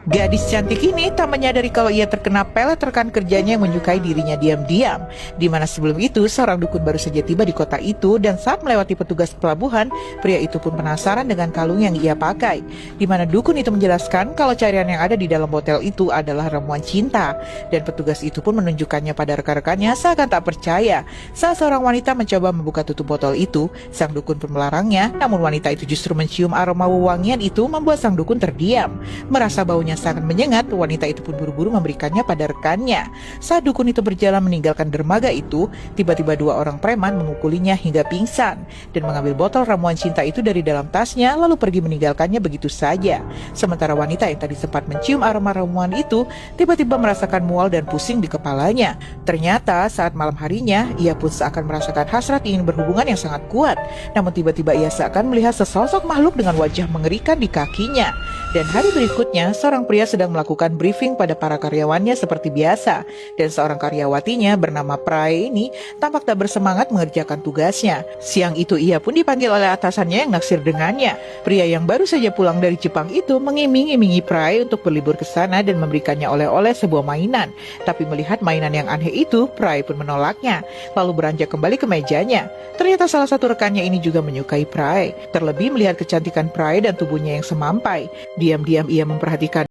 Gadis cantik ini tak menyadari kalau ia terkena pelet rekan kerjanya yang menyukai dirinya diam-diam. Di mana sebelum itu seorang dukun baru saja tiba di kota itu dan saat melewati petugas pelabuhan, pria itu pun penasaran dengan kalung yang ia pakai. Di mana dukun itu menjelaskan kalau cairan yang ada di dalam botol itu adalah ramuan cinta. Dan petugas itu pun menunjukkannya pada rekan-rekannya seakan tak percaya. Saat seorang wanita mencoba membuka tutup botol itu, sang dukun pun melarangnya, namun wanita itu justru mencium aroma wewangian itu membuat sang dukun terdiam. Merasa baunya sangat menyengat, wanita itu pun buru-buru memberikannya pada rekannya. Saat dukun itu berjalan meninggalkan dermaga itu, tiba-tiba dua orang preman memukulinya hingga pingsan dan mengambil botol ramuan cinta itu dari dalam tasnya lalu pergi meninggalkannya begitu saja. Sementara wanita yang tadi sempat mencium aroma ramuan itu tiba-tiba merasakan mual dan pusing di kepalanya. Ternyata saat malam harinya ia pun seakan merasakan hasrat ingin berhubungan yang sangat kuat. Namun tiba-tiba ia seakan melihat sesosok makhluk dengan wajah mengerikan di kakinya. Dan hari berikutnya seorang pria sedang melakukan briefing pada para karyawannya seperti biasa. Dan seorang karyawatinya bernama Prai ini tampak tak bersemangat mengerjakan tugasnya. Siang itu ia pun dipanggil oleh atasannya yang naksir dengannya. Pria yang baru saja pulang dari Jepang itu mengiming-imingi Prai untuk berlibur ke sana dan memberikannya oleh-oleh sebuah mainan. Tapi melihat mainan yang aneh itu, Prai pun menolaknya. Lalu beranjak kembali ke mejanya. Ternyata salah satu rekannya ini juga menyukai Prai. Terlebih melihat kecantikan Prai dan tubuhnya yang semampai. Diam-diam ia memperhatikan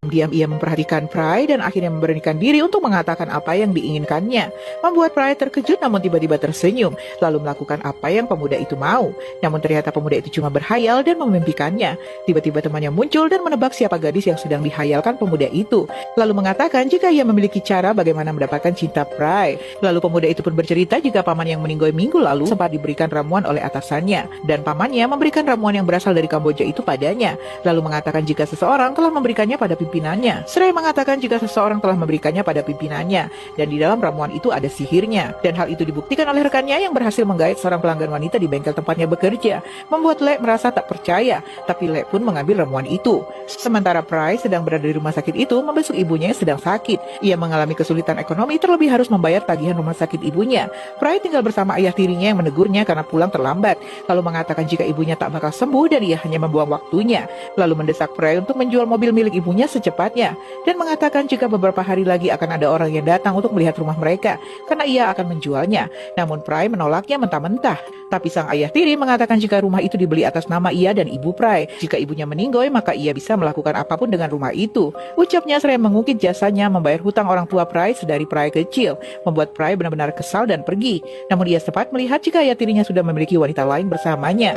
Prai dan akhirnya memberanikan diri untuk mengatakan apa yang diinginkannya. Membuat Prai terkejut namun tiba-tiba tersenyum, lalu melakukan apa yang pemuda itu mau. Namun ternyata pemuda itu cuma berhayal dan memimpikannya. Tiba-tiba temannya muncul dan menebak siapa gadis yang sedang dihayalkan pemuda itu. Lalu mengatakan jika ia memiliki cara bagaimana mendapatkan cinta Prai. Lalu pemuda itu pun bercerita jika paman yang meninggal minggu lalu sempat diberikan ramuan oleh atasannya. Dan pamannya memberikan ramuan yang berasal dari Kamboja itu padanya. Lalu mengatakan jika seseorang telah memberikannya pada pimpinannya. Serai mengatakan jika seseorang telah memberikannya pada pimpinannya. Dan di dalam ramuan itu ada sihirnya. Dan hal itu dibuktikan oleh rekannya yang berhasil menggait seorang pelanggan wanita di bengkel tempatnya bekerja. Membuat Le merasa tak percaya. Tapi Le pun mengambil ramuan itu. Sementara Prai sedang berada di rumah sakit itu membesuk ibunya yang sedang sakit. Ia mengalami kesulitan ekonomi terlebih harus membayar tagihan rumah sakit ibunya. Prai tinggal bersama ayah tirinya yang menegurnya karena pulang terlambat. Lalu mengatakan jika ibunya tak bakal sembuh dan ia hanya membuang waktunya. Lalu mendesak Prai untuk menjual mobil milik ibunya secepatnya. Dan mengatakan jika beberapa hari lagi akan ada orang yang datang untuk melihat rumah mereka. Karena ia akan menjualnya. Namun Prai menolaknya mentah-mentah. Tapi sang ayah tiri mengatakan jika rumah itu dibeli atas nama ia dan ibu Prai. Jika ibunya meninggoy maka ia bisa melakukan apapun dengan rumah itu. Ucapnya seraya mengungkit jasanya membayar hutang orang tua Prai sedari Prai kecil. Membuat Prai benar-benar kesal dan pergi. Namun ia sempat melihat jika ayah tirinya sudah memiliki wanita lain bersamanya.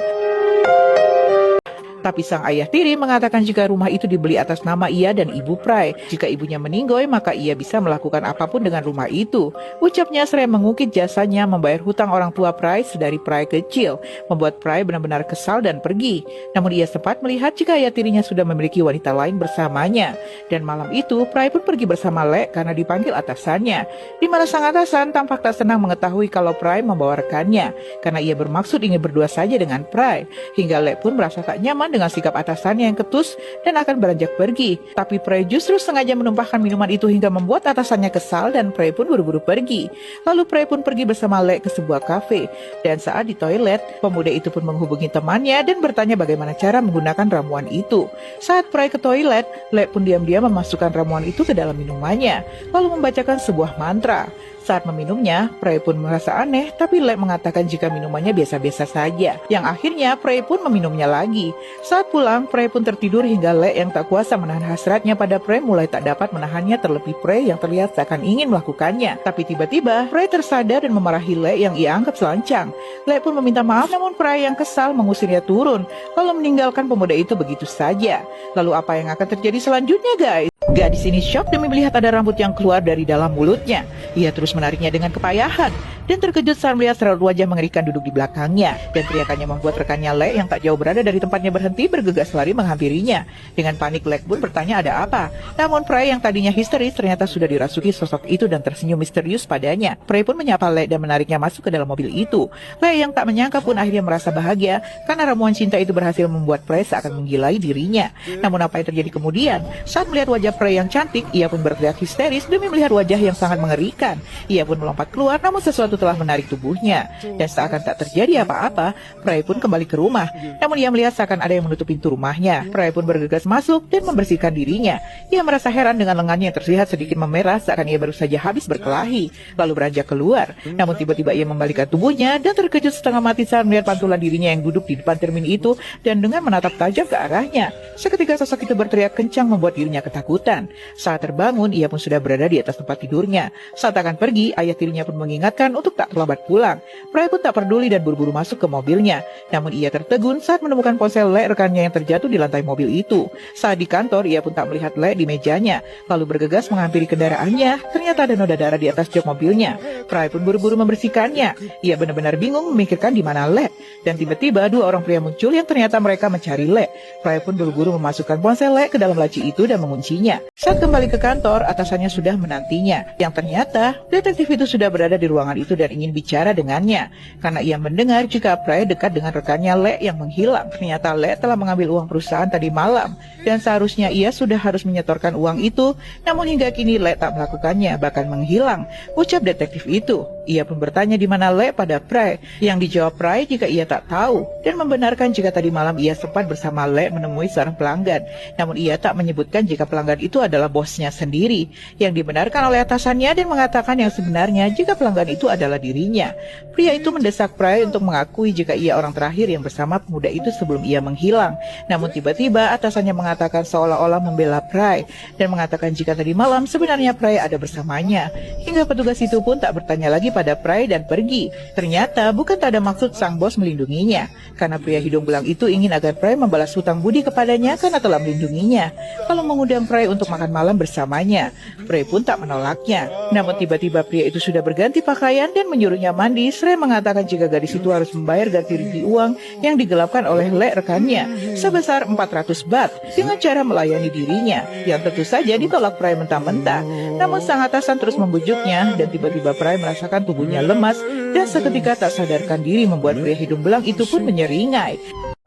Tapi sang ayah tiri mengatakan jika rumah itu dibeli atas nama ia dan ibu Prai. Jika ibunya meninggoy maka ia bisa melakukan apapun dengan rumah itu. Ucapnya seraya mengungkit jasanya membayar hutang orang tua Prai sedari Prai kecil. Membuat Prai benar-benar kesal dan pergi. Namun ia sempat melihat jika ayah tirinya sudah memiliki wanita lain bersamanya. Dan malam itu Prai pun pergi bersama Le karena dipanggil atasannya. Di mana sang atasan tampak tak senang mengetahui kalau Prai membawa rekannya. Karena ia bermaksud ingin berdua saja dengan Prai. Hingga Le pun merasa tak nyaman dengan sikap atasannya yang ketus dan akan beranjak pergi. Tapi Prai justru sengaja menumpahkan minuman itu hingga membuat atasannya kesal dan Prai pun buru-buru pergi. Lalu Prai pun pergi bersama Le ke sebuah kafe. Dan saat di toilet, pemuda itu pun menghubungi temannya dan bertanya bagaimana cara menggunakan ramuan itu. Saat Prai ke toilet, Le pun diam-diam memasukkan ramuan itu ke dalam minumannya, lalu membacakan sebuah mantra. Saat meminumnya, Prai pun merasa aneh, tapi Le mengatakan jika minumannya biasa-biasa saja. Yang akhirnya Prai pun meminumnya lagi. Saat pulang, Prai pun tertidur hingga Le yang tak kuasa menahan hasratnya pada Prai mulai tak dapat menahannya terlebih Prai yang terlihat seakan ingin melakukannya. Tapi tiba-tiba, Prai tersadar dan memarahi Le yang ia anggap selancang. Le pun meminta maaf, namun Prai yang kesal mengusirnya turun, lalu meninggalkan pemuda itu begitu saja. Lalu apa yang akan terjadi selanjutnya, guys? Gadis ini shock demi melihat ada rambut yang keluar dari dalam mulutnya. Ia terus menariknya dengan kepayahan dan terkejut saat melihat seraut wajah mengerikan duduk di belakangnya. Dan teriakannya membuat rekannya Le yang tak jauh berada dari tempatnya berhenti bergegas lari menghampirinya. Dengan panik Le pun bertanya ada apa. Namun Prai yang tadinya histeris ternyata sudah dirasuki sosok itu dan tersenyum misterius padanya. Prai pun menyapa Le dan menariknya masuk ke dalam mobil itu. Le yang tak menyangka pun akhirnya merasa bahagia karena ramuan cinta itu berhasil membuat Prai seakan menggilai dirinya. Namun apa yang terjadi kemudian? Saat melihat wajah pria yang cantik, ia pun berteriak histeris demi melihat wajah yang sangat mengerikan. Ia pun melompat keluar, namun sesuatu telah menarik tubuhnya. Dan seakan tak terjadi apa-apa, pria pun kembali ke rumah. Namun ia melihat seakan ada yang menutup pintu rumahnya. Pria pun bergegas masuk dan membersihkan dirinya. Ia merasa heran dengan lengannya yang terlihat sedikit memerah seakan ia baru saja habis berkelahi, lalu beranjak keluar. Namun tiba-tiba ia membalikkan tubuhnya dan terkejut setengah mati saat melihat pantulan dirinya yang duduk di depan cermin itu dan dengan menatap tajam ke arahnya. Seketika sosok itu berteriak kencang membuat dirinya ketakutan. Saat terbangun, ia pun sudah berada di atas tempat tidurnya. Saat akan pergi, ayah tirinya pun mengingatkan untuk tak terlambat pulang. Pria pun tak peduli dan buru-buru masuk ke mobilnya. Namun ia tertegun saat menemukan ponsel Le rekannya yang terjatuh di lantai mobil itu. Saat di kantor, ia pun tak melihat Le di mejanya, lalu bergegas menghampiri kendaraannya. Ternyata ada noda darah di atas jok mobilnya. Pria pun buru-buru membersihkannya. Ia benar-benar bingung memikirkan di mana Le. Dan tiba-tiba dua orang pria muncul yang ternyata mereka mencari Le. Pria pun buru-buru memasukkan ponsel Le ke dalam laci itu dan menguncinya. Saat kembali ke kantor, atasannya sudah menantinya. Yang ternyata, detektif itu sudah berada di ruangan itu dan ingin bicara dengannya. Karena ia mendengar jika Pria dekat dengan rekannya Le yang menghilang. Ternyata Le telah mengambil uang perusahaan tadi malam. Dan seharusnya ia sudah harus menyetorkan uang itu. Namun hingga kini Le tak melakukannya, bahkan menghilang. Ucap detektif itu. Ia pun bertanya di mana Le pada Pria. Yang dijawab Pria jika ia tak tahu. Dan membenarkan jika tadi malam ia sempat bersama Le menemui seorang pelanggan. Namun ia tak menyebutkan jika pelanggan itu adalah bosnya sendiri. Yang dibenarkan oleh atasannya dan mengatakan yang sebenarnya jika pelanggan itu adalah dirinya. Pria itu mendesak Pria untuk mengakui jika ia orang terakhir yang bersama pemuda itu sebelum ia menghilang. Namun tiba-tiba atasannya mengatakan seolah-olah membela Pria dan mengatakan jika tadi malam sebenarnya Pria ada bersamanya. Hingga petugas itu pun tak bertanya lagi pada Pria dan pergi. Ternyata bukan tak ada maksud sang bos melindunginya. Karena pria hidung belang itu ingin agar Pria membalas hutang budi kepadanya karena telah melindunginya. Kalau mengundang Pria untuk makan malam bersamanya, Pria pun tak menolaknya. Namun tiba-tiba pria itu sudah berganti pakaian dan menyuruhnya mandi. Sre mengatakan jika gadis itu harus membayar ganti rugi uang yang digelapkan oleh Le rekannya sebesar 400 baht dengan cara melayani dirinya, yang tentu saja ditolak Pria mentah-mentah. Namun sang atasan terus membujuknya dan tiba-tiba Pria merasakan tubuhnya lemas dan seketika tak sadarkan diri membuat pria hidung belang itu pun menyeringai.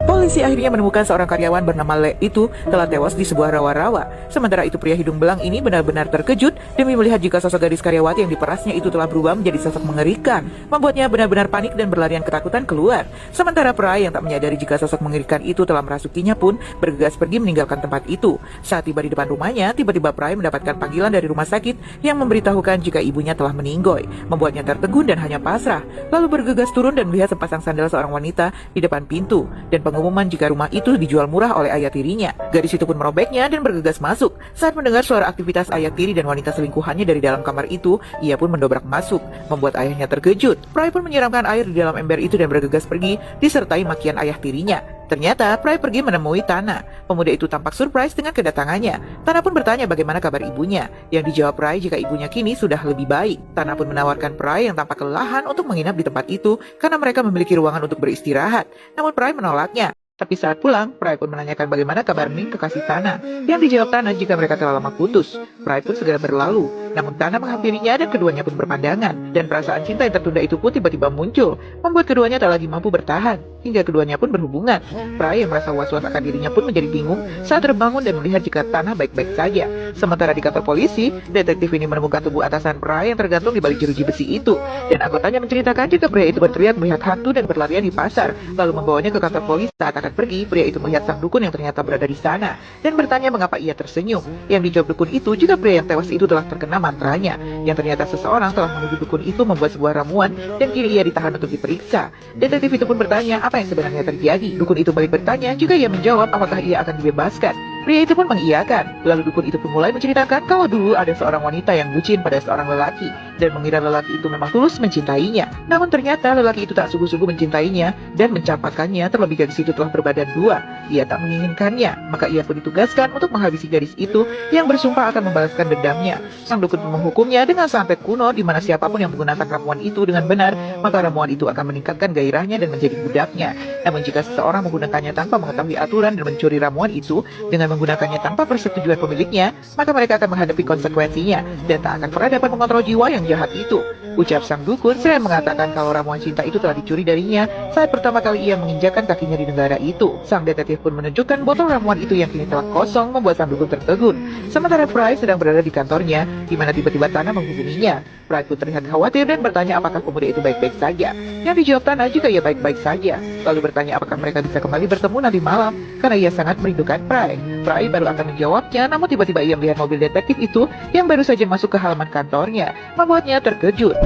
Polisi akhirnya menemukan seorang karyawan bernama Le itu telah tewas di sebuah rawa-rawa. Sementara itu pria hidung belang ini benar-benar terkejut demi melihat jika sosok gadis karyawati yang diperasnya itu telah berubah menjadi sosok mengerikan, membuatnya benar-benar panik dan berlarian ketakutan keluar. Sementara pria yang tak menyadari jika sosok mengerikan itu telah merasukinya pun bergegas pergi meninggalkan tempat itu. Saat tiba di depan rumahnya, tiba-tiba pria mendapatkan panggilan dari rumah sakit yang memberitahukan jika ibunya telah meninggoy, membuatnya tertegun dan hanya pasrah. Lalu bergegas turun dan melihat sepasang sandal seorang wanita di depan pintu dan pengumuman jika rumah itu dijual murah oleh ayah tirinya. Gadis itu pun merobeknya dan bergegas masuk. Saat mendengar suara aktivitas ayah tiri dan wanita selingkuhannya dari dalam kamar itu, ia pun mendobrak masuk, membuat ayahnya terkejut. Pria pun menyiramkan air di dalam ember itu dan bergegas pergi, disertai makian ayah tirinya. Ternyata Pria pergi menemui Tana. Pemuda itu tampak surprise dengan kedatangannya. Tana pun bertanya bagaimana kabar ibunya. Yang dijawab Pria jika ibunya kini sudah lebih baik. Tana pun menawarkan Pria yang tampak kelelahan untuk menginap di tempat itu karena mereka memiliki ruangan untuk beristirahat. Namun Pria menolaknya. Tapi saat pulang, Pria pun menanyakan bagaimana kabar Ning kekasih Tana. Yang dijawab Tana jika mereka telah lama putus. Pria pun segera berlalu. Namun Tana menghampirinya dan keduanya pun berpandangan. Dan perasaan cinta yang tertunda itu pun tiba-tiba muncul, membuat keduanya tak lagi mampu bertahan. Hingga keduanya pun berhubungan. Pria yang merasa was-was akan dirinya pun menjadi bingung saat terbangun dan melihat jika Tana baik-baik saja. Sementara di kantor polisi, detektif ini menemukan tubuh atasan Pria yang tergantung di balik jeruji besi itu. Dan anggotanya menceritakan jika pria itu berteriak melihat hantu dan berlarian di pasar, lalu membawanya ke kantor polisi. Saat akan pergi, pria itu melihat sang dukun yang ternyata berada di sana dan bertanya mengapa ia tersenyum. Yang dijawab dukun itu jika pria yang tewas itu telah terkena mantranya, yang ternyata seseorang telah menuduh dukun itu membuat sebuah ramuan dan kini ia ditahan untuk diperiksa. Detektif itu pun bertanya apa yang sebenarnya terjadi. Dukun itu balik bertanya jika ia menjawab apakah ia akan dibebaskan. Pria itu pun mengiyakan. Lalu dukun itu pun mulai menceritakan kalau dulu ada seorang wanita yang bucin pada seorang lelaki dan mengira lelaki itu memang tulus mencintainya. Namun ternyata lelaki itu tak sungguh-sungguh mencintainya dan mencampakkannya, terlebih gadis itu telah berbadan dua. Ia tak menginginkannya, maka ia pun ditugaskan untuk menghabisi gadis itu yang bersumpah akan membalaskan dendamnya. Sang dukun pun menghukumnya dengan santet kuno di mana siapapun yang menggunakan ramuan itu dengan benar, maka ramuan itu akan meningkatkan gairahnya dan menjadi budaknya. Namun jika seseorang menggunakannya tanpa mengetahui aturan dan mencuri ramuan itu dengan menggunakannya tanpa persetujuan pemiliknya, maka mereka akan menghadapi konsekuensinya dan tak akan pernah dapat mengontrol jiwa yang jahat itu. Ucap sang dukun selain mengatakan kalau ramuan cinta itu telah dicuri darinya saat pertama kali ia menginjakan kakinya di negara itu. Sang detektif pun menunjukkan botol ramuan itu yang kini telah kosong membuat sang dukun tertegun. Sementara Fry sedang berada di kantornya, di mana tiba-tiba Tana menghubunginya. Fry pun terlihat khawatir dan bertanya apakah pemuda itu baik-baik saja. Yang dijawab Tana jika ia baik-baik saja. Lalu bertanya apakah mereka bisa kembali bertemu nanti malam, karena ia sangat merindukan Fry. Fry baru akan menjawabnya, namun tiba-tiba ia melihat mobil detektif itu yang baru saja masuk ke halaman kantornya, membuatnya terkejut.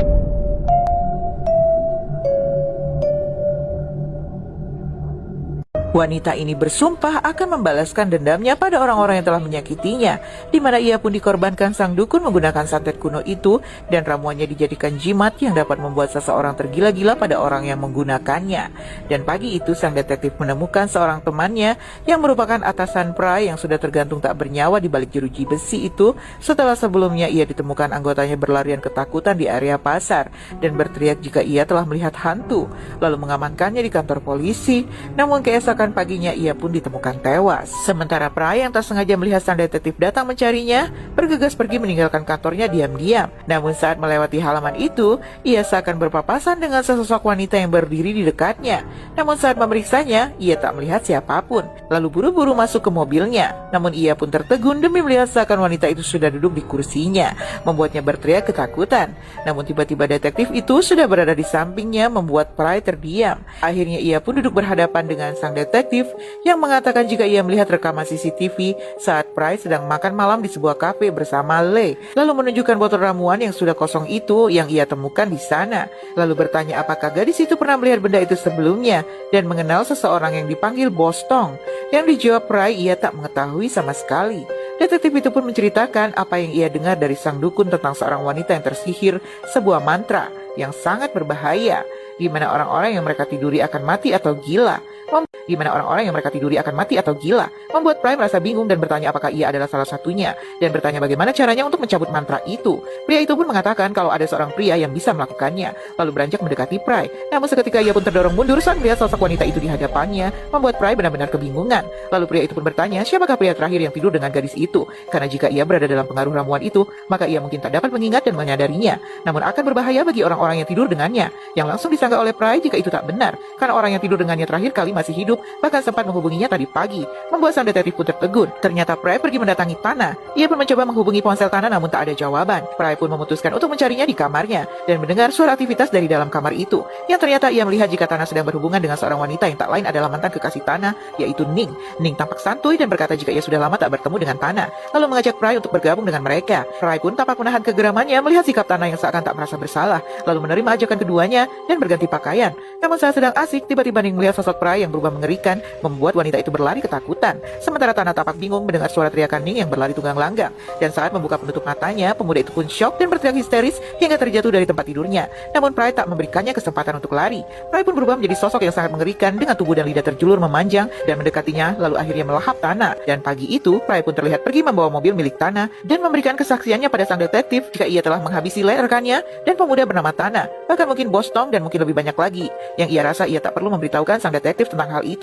Wanita ini bersumpah akan membalaskan dendamnya pada orang-orang yang telah menyakitinya, di mana ia pun dikorbankan sang dukun menggunakan santet kuno itu dan ramuannya dijadikan jimat yang dapat membuat seseorang tergila-gila pada orang yang menggunakannya. Dan pagi itu sang detektif menemukan seorang temannya yang merupakan atasan Fry yang sudah tergantung tak bernyawa di balik jeruji besi itu setelah sebelumnya ia ditemukan anggotanya berlarian ketakutan di area pasar dan berteriak jika ia telah melihat hantu, lalu mengamankannya di kantor polisi. Namun keesokan paginya ia pun ditemukan tewas. Sementara Fry yang tak sengaja melihat sang detektif datang mencarinya, bergegas pergi meninggalkan kantornya diam-diam. Namun saat melewati halaman itu, ia seakan berpapasan dengan sesosok wanita yang berdiri di dekatnya. Namun saat memeriksanya, ia tak melihat siapapun. Lalu buru-buru masuk ke mobilnya. Namun ia pun tertegun demi melihat seakan wanita itu sudah duduk di kursinya, membuatnya berteriak ketakutan. Namun tiba-tiba detektif itu sudah berada di sampingnya, membuat Fry terdiam. Akhirnya ia pun duduk berhadapan dengan sang detektif yang mengatakan jika ia melihat rekaman CCTV saat Fry sedang makan malam di sebuah kafe bersama Lee, lalu menunjukkan botol ramuan yang sudah kosong itu yang ia temukan di sana. Lalu bertanya apakah gadis itu pernah melihat benda itu sebelumnya dan mengenal seseorang yang dipanggil Bostong. Yang dijawab Fry ia tak mengetahui sama sekali. Detektif itu pun menceritakan apa yang ia dengar dari sang dukun tentang seorang wanita yang tersihir sebuah mantra yang sangat berbahaya, di mana orang-orang yang mereka tiduri akan mati atau gila. Membuat Fry merasa bingung dan bertanya apakah ia adalah salah satunya, dan bertanya bagaimana caranya untuk mencabut mantra itu. Pria itu pun mengatakan kalau ada seorang pria yang bisa melakukannya, lalu beranjak mendekati Fry. Namun seketika ia pun terdorong mundur saat melihat sosok wanita itu di hadapannya, membuat Fry benar-benar kebingungan. Lalu pria itu pun bertanya siapakah pria terakhir yang tidur dengan gadis itu, karena jika ia berada dalam pengaruh ramuan itu, maka ia mungkin tak dapat mengingat dan menyadarinya, namun akan berbahaya bagi orang-orang yang tidur dengannya. Yang langsung disangka oleh Fry jika itu tak benar, karena orang yang tidur dengannya terakhir kali masih hidup, bahkan sempat menghubunginya tadi pagi, membuat sang detektif pun tertegun. Ternyata Fry pergi mendatangi Tana. Ia pun mencoba menghubungi ponsel Tana namun tak ada jawaban. Fry pun memutuskan untuk mencarinya di kamarnya dan mendengar suara aktivitas dari dalam kamar itu, yang ternyata ia melihat jika Tana sedang berhubungan dengan seorang wanita yang tak lain adalah mantan kekasih Tana, yaitu Ning. Ning tampak santuy dan berkata jika ia sudah lama tak bertemu dengan Tana, lalu mengajak Fry untuk bergabung dengan mereka. Fry pun tampak menahan kegeramannya melihat sikap Tana yang seakan tak merasa bersalah, lalu menerima ajakan keduanya dan berganti pakaian. Namun saat sedang asik, tiba-tiba Ning melihat sosok Fry yang berubah mengerikan, membuat wanita itu berlari ketakutan. Sementara Tana tampak bingung mendengar suara teriakan Ning yang berlari tunggang langgang. Dan saat membuka penutup matanya, pemuda itu pun syok dan berteriak histeris hingga terjatuh dari tempat tidurnya. Namun Fry tak memberikannya kesempatan untuk lari. Fry pun berubah menjadi sosok yang sangat mengerikan dengan tubuh dan lidah terjulur memanjang dan mendekatinya, lalu akhirnya melahap Tana. Dan pagi itu, Fry pun terlihat pergi membawa mobil milik Tana dan memberikan kesaksiannya pada sang detektif jika ia telah menghabisi rekannya dan pemuda bernama Tana, bahkan mungkin Bostong dan mungkin lebih banyak lagi, yang ia rasa ia tak perlu memberitahukan sang detektif tentang hal itu.